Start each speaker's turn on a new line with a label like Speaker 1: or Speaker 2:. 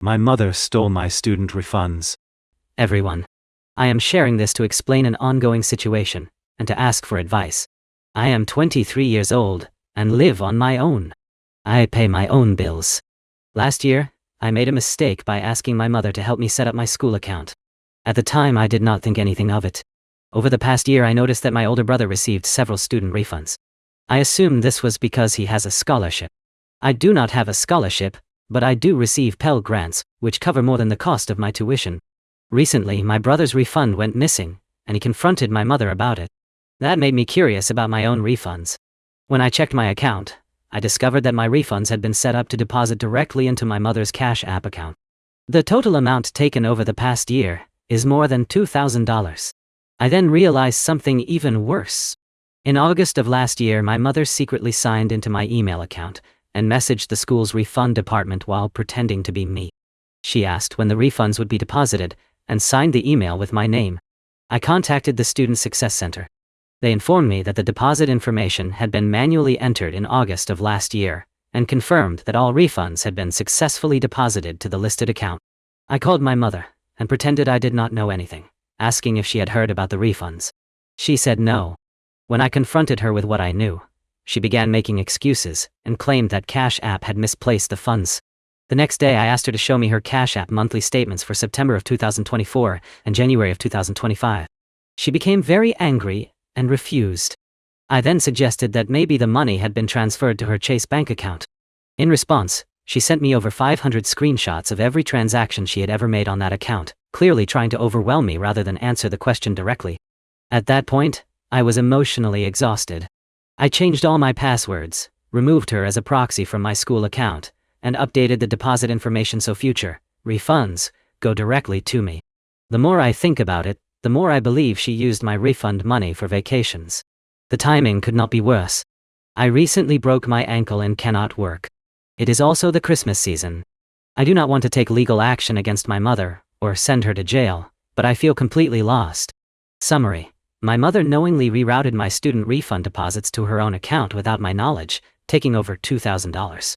Speaker 1: My mother stole my student refunds.
Speaker 2: Everyone. I am sharing this to explain an ongoing situation, and to ask for advice. I am 23 years old, and live on my own. I pay my own bills. Last year, I made a mistake by asking my mother to help me set up my school account. At the time, I did not think anything of it. Over the past year, I noticed that my older brother received several student refunds. I assumed this was because he has a scholarship. I do not have a scholarship, but I do receive Pell Grants, which cover more than the cost of my tuition. Recently, my brother's refund went missing, and he confronted my mother about it. That made me curious about my own refunds. When I checked my account, I discovered that my refunds had been set up to deposit directly into my mother's Cash App account. The total amount taken over the past year is more than $2,000. I then realized something even worse. In August of last year, my mother secretly signed into my email account and messaged the school's refund department while pretending to be me. She asked when the refunds would be deposited and signed the email with my name. I contacted the Student Success Center. They informed me that the deposit information had been manually entered in August of last year and confirmed that all refunds had been successfully deposited to the listed account. I called my mother and pretended I did not know anything, asking if she had heard about the refunds. She said no. When I confronted her with what I knew, she began making excuses and claimed that Cash App had misplaced the funds. The next day, I asked her to show me her Cash App monthly statements for September of 2024 and January of 2025. She became very angry and refused. I then suggested that maybe the money had been transferred to her Chase bank account. In response, she sent me over 500 screenshots of every transaction she had ever made on that account, clearly trying to overwhelm me rather than answer the question directly. At that point, I was emotionally exhausted. I changed all my passwords, removed her as a proxy from my school account, and updated the deposit information so future refunds go directly to me. The more I think about it, the more I believe she used my refund money for vacations. The timing could not be worse. I recently broke my ankle and cannot work. It is also the Christmas season. I do not want to take legal action against my mother or send her to jail, but I feel completely lost. Summary. My mother knowingly rerouted my student refund deposits to her own account without my knowledge, taking over $2,000.